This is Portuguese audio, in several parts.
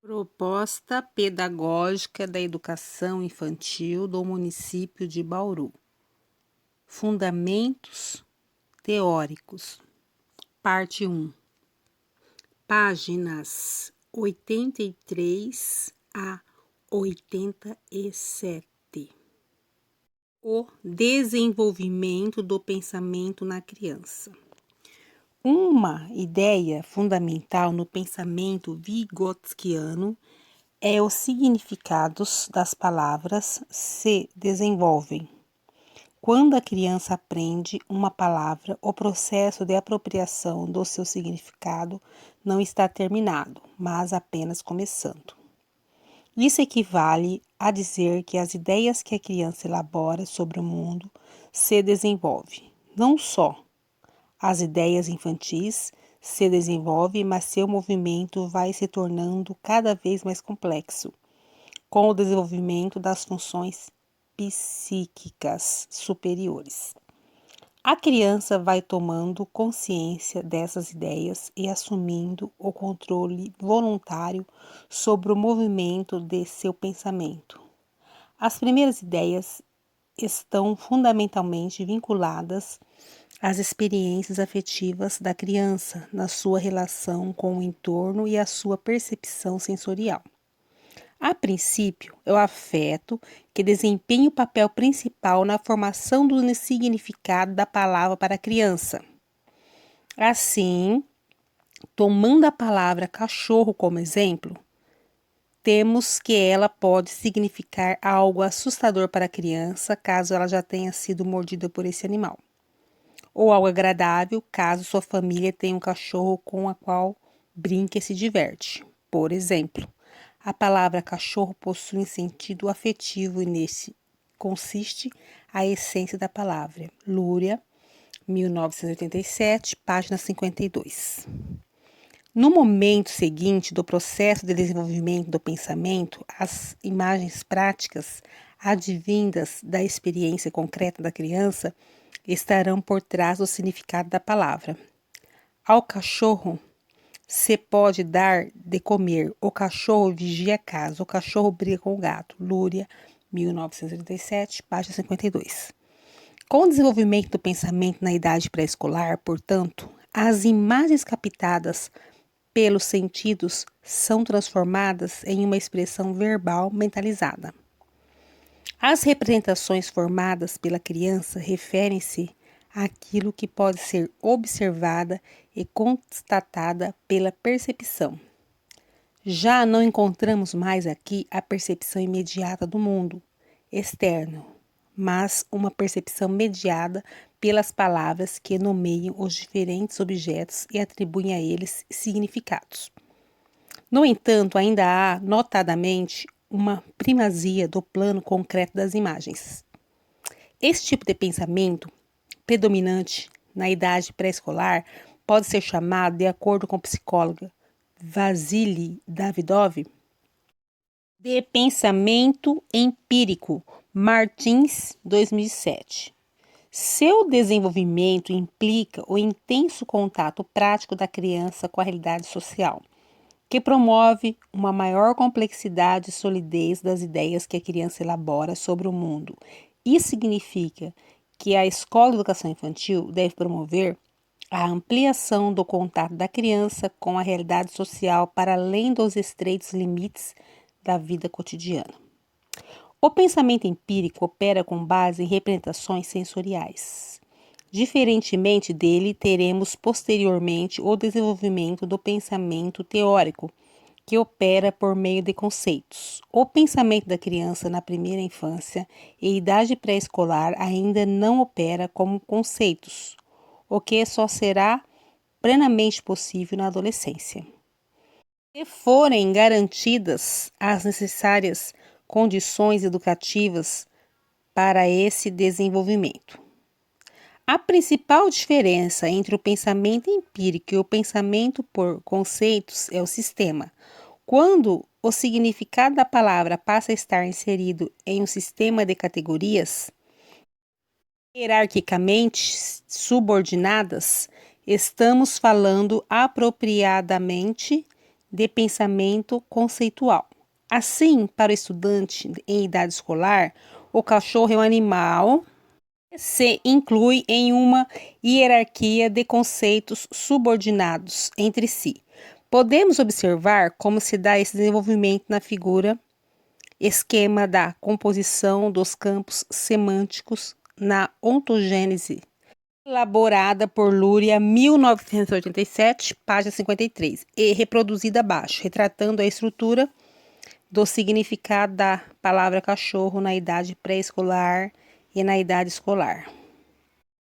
Proposta Pedagógica da Educação Infantil do município de Bauru. Fundamentos teóricos. Parte 1. Páginas 83 a 87. O desenvolvimento do pensamento na criança. Uma ideia fundamental no pensamento vigotskiano é os significados das palavras se desenvolvem. Quando a criança aprende uma palavra, o processo de apropriação do seu significado não está terminado, mas apenas começando. Isso equivale a dizer que as ideias que a criança elabora sobre o mundo se desenvolvem. Não só as ideias infantis se desenvolvem, mas seu movimento vai se tornando cada vez mais complexo, com o desenvolvimento das funções psíquicas superiores. A criança vai tomando consciência dessas ideias e assumindo o controle voluntário sobre o movimento de seu pensamento. As primeiras ideias estão fundamentalmente vinculadas às experiências afetivas da criança, na sua relação com o entorno e a sua percepção sensorial. A princípio, é o afeto que desempenha o papel principal na formação do significado da palavra para a criança. Assim, tomando a palavra cachorro como exemplo, temos que ela pode significar algo assustador para a criança, caso ela já tenha sido mordida por esse animal, ou algo agradável, caso sua família tenha um cachorro com o qual brinca e se diverte. Por exemplo, a palavra cachorro possui um sentido afetivo e nesse consiste a essência da palavra. Lúria, 1987, página 52. No momento seguinte do processo de desenvolvimento do pensamento, as imagens práticas advindas da experiência concreta da criança estarão por trás do significado da palavra. Ao cachorro se pode dar de comer, o cachorro vigia a casa, o cachorro briga com o gato. Lúria, 1937, página 52. Com o desenvolvimento do pensamento na idade pré-escolar, portanto, as imagens captadas pelos sentidos são transformadas em uma expressão verbal mentalizada. As representações formadas pela criança referem-se àquilo que pode ser observada e constatada pela percepção. Já não encontramos mais aqui a percepção imediata do mundo externo, mas uma percepção mediada pelas palavras que nomeiam os diferentes objetos e atribuem a eles significados. No entanto, ainda há, notadamente, uma primazia do plano concreto das imagens. Esse tipo de pensamento predominante na idade pré-escolar pode ser chamado, de acordo com a psicóloga Vassily Davidov, de pensamento empírico, Martins, 2007. Seu desenvolvimento implica o intenso contato prático da criança com a realidade social, que promove uma maior complexidade e solidez das ideias que a criança elabora sobre o mundo. Isso significa que a Escola de Educação Infantil deve promover a ampliação do contato da criança com a realidade social para além dos estreitos limites da vida cotidiana. O pensamento empírico opera com base em representações sensoriais. Diferentemente dele, teremos posteriormente o desenvolvimento do pensamento teórico, que opera por meio de conceitos. O pensamento da criança na primeira infância e idade pré-escolar ainda não opera como conceitos, o que só será plenamente possível na adolescência. Se forem garantidas as necessárias condições educativas para esse desenvolvimento. A principal diferença entre o pensamento empírico e o pensamento por conceitos é o sistema. Quando o significado da palavra passa a estar inserido em um sistema de categorias hierarquicamente subordinadas, estamos falando apropriadamente de pensamento conceitual. Assim, para o estudante em idade escolar, o cachorro é um animal que se inclui em uma hierarquia de conceitos subordinados entre si. Podemos observar como se dá esse desenvolvimento na figura esquema da composição dos campos semânticos na ontogênese, elaborada por Luria, 1987, página 53, e reproduzida abaixo, retratando a estrutura do significado da palavra cachorro na idade pré-escolar e na idade escolar.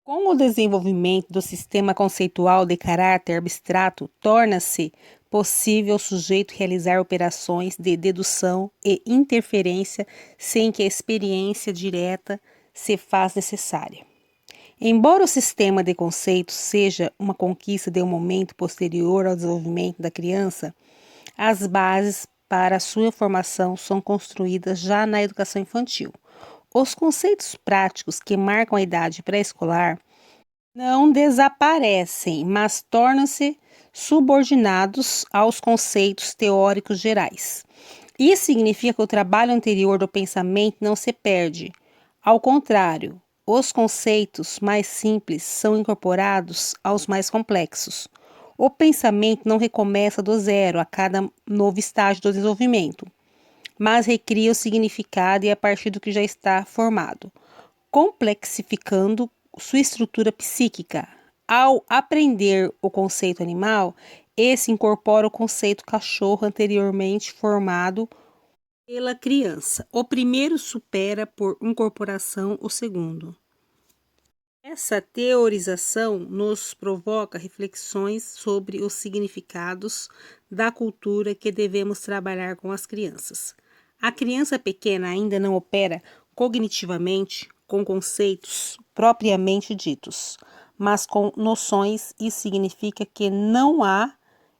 Com o desenvolvimento do sistema conceitual de caráter abstrato, torna-se possível ao sujeito realizar operações de dedução e interferência sem que a experiência direta se faz necessária. Embora o sistema de conceitos seja uma conquista de um momento posterior ao desenvolvimento da criança, as bases para a sua formação são construídas já na educação infantil. Os conceitos práticos que marcam a idade pré-escolar não desaparecem, mas tornam-se subordinados aos conceitos teóricos gerais. Isso significa que o trabalho anterior do pensamento não se perde. Ao contrário, os conceitos mais simples são incorporados aos mais complexos. O pensamento não recomeça do zero a cada novo estágio do desenvolvimento, mas recria o significado e a partir do que já está formado, complexificando sua estrutura psíquica. Ao aprender o conceito animal, esse incorpora o conceito cachorro anteriormente formado pela criança. O primeiro supera por incorporação o segundo. Essa teorização nos provoca reflexões sobre os significados da cultura que devemos trabalhar com as crianças. A criança pequena ainda não opera cognitivamente com conceitos propriamente ditos, mas com noções. Isso significa que não há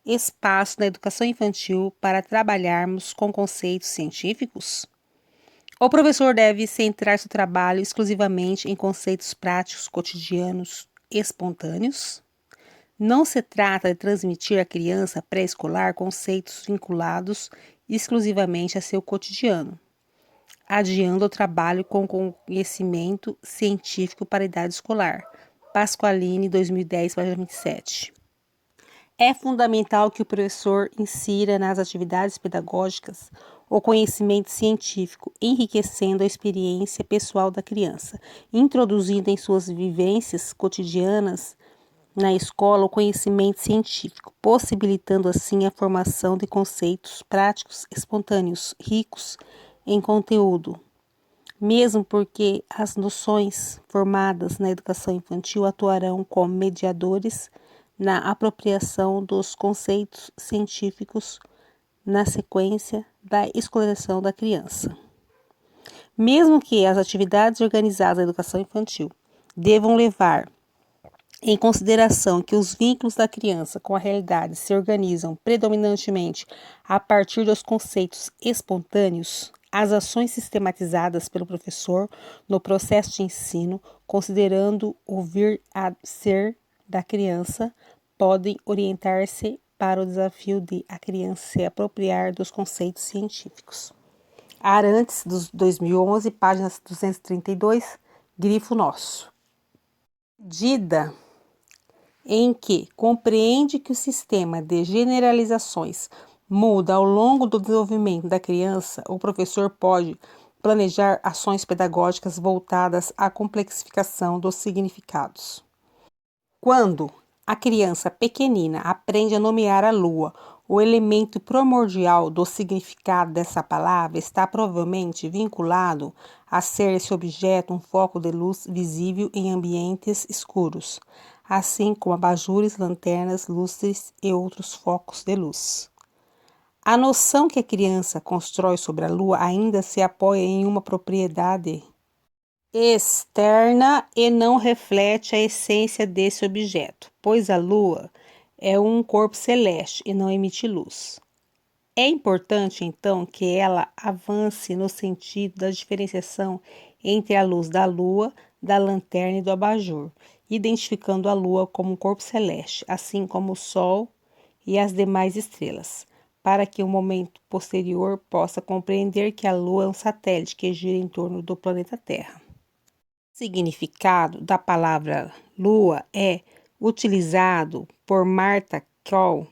espaço na educação infantil para trabalharmos com conceitos científicos? O professor deve centrar seu trabalho exclusivamente em conceitos práticos cotidianos espontâneos? Não se trata de transmitir à criança pré-escolar conceitos vinculados exclusivamente a seu cotidiano, adiando o trabalho com conhecimento científico para a idade escolar. Pasqualini, 2010, página 27. É fundamental que o professor insira nas atividades pedagógicas o conhecimento científico, enriquecendo a experiência pessoal da criança, introduzindo em suas vivências cotidianas na escola o conhecimento científico, possibilitando assim a formação de conceitos práticos espontâneos, ricos em conteúdo. Mesmo porque as noções formadas na educação infantil atuarão como mediadores na apropriação dos conceitos científicos na sequência da escolarização da criança. Mesmo que as atividades organizadas da educação infantil devam levar em consideração que os vínculos da criança com a realidade se organizam predominantemente a partir dos conceitos espontâneos, as ações sistematizadas pelo professor no processo de ensino, considerando o vir a ser da criança, podem orientar-se para o desafio de a criança se apropriar dos conceitos científicos. Arantes, 2011, página 232, grifo nosso. Medida em que compreende que o sistema de generalizações muda ao longo do desenvolvimento da criança, o professor pode planejar ações pedagógicas voltadas à complexificação dos significados. Quando a criança pequenina aprende a nomear a lua, o elemento primordial do significado dessa palavra está provavelmente vinculado a ser esse objeto um foco de luz visível em ambientes escuros, assim como abajures, lanternas, lustres e outros focos de luz. A noção que a criança constrói sobre a lua ainda se apoia em uma propriedade externa e não reflete a essência desse objeto, pois a lua é um corpo celeste e não emite luz. É importante, então, que ela avance no sentido da diferenciação entre a luz da lua, da lanterna e do abajur, identificando a lua como um corpo celeste, assim como o sol e as demais estrelas. para que o momento posterior possa compreender que a Lua é um satélite que gira em torno do planeta Terra. O significado da palavra Lua é utilizado por Martha Kroll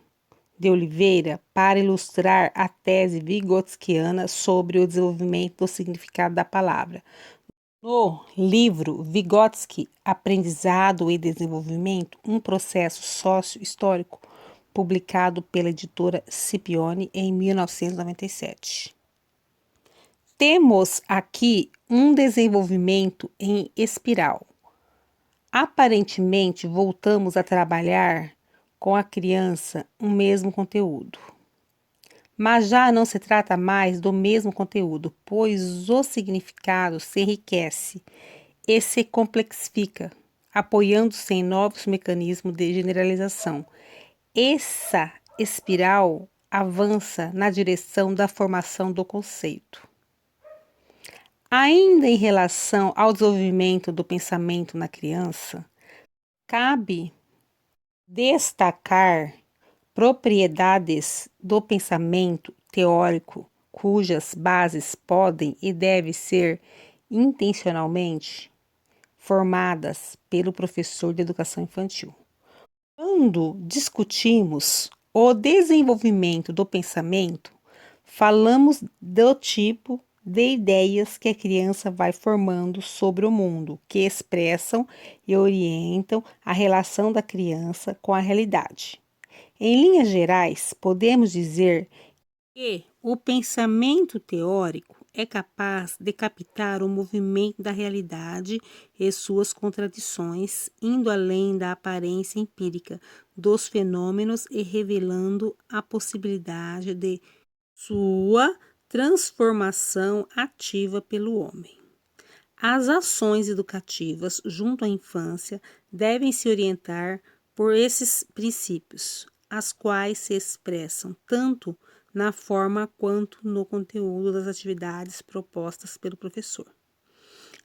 de Oliveira para ilustrar a tese vigotskiana sobre o desenvolvimento do significado da palavra. No livro Vygotsky, Aprendizado e Desenvolvimento, um processo sócio-histórico, publicado pela editora Scipione em 1997. Temos aqui um desenvolvimento em espiral. Aparentemente, voltamos a trabalhar com a criança o mesmo conteúdo. Mas já não se trata mais do mesmo conteúdo, pois o significado se enriquece e se complexifica, apoiando-se em novos mecanismos de generalização. Essa espiral avança na direção da formação do conceito. Ainda em relação ao desenvolvimento do pensamento na criança, cabe destacar propriedades do pensamento teórico cujas bases podem e devem ser intencionalmente formadas pelo professor de educação infantil. Quando discutimos o desenvolvimento do pensamento, falamos do tipo de ideias que a criança vai formando sobre o mundo, que expressam e orientam a relação da criança com a realidade. Em linhas gerais, podemos dizer que o pensamento teórico é capaz de captar o movimento da realidade e suas contradições, indo além da aparência empírica dos fenômenos e revelando a possibilidade de sua transformação ativa pelo homem. As ações educativas junto à infância devem se orientar por esses princípios, as quais se expressam tanto na forma quanto no conteúdo das atividades propostas pelo professor.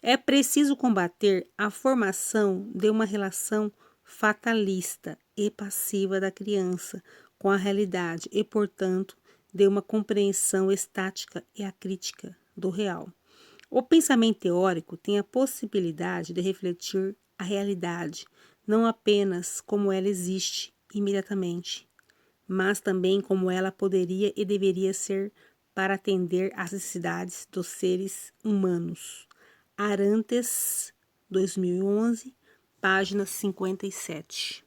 É preciso combater a formação de uma relação fatalista e passiva da criança com a realidade e, portanto, de uma compreensão estática e acrítica do real. O pensamento teórico tem a possibilidade de refletir a realidade, não apenas como ela existe imediatamente, mas também como ela poderia e deveria ser para atender às necessidades dos seres humanos. Arantes, 2011, página 57.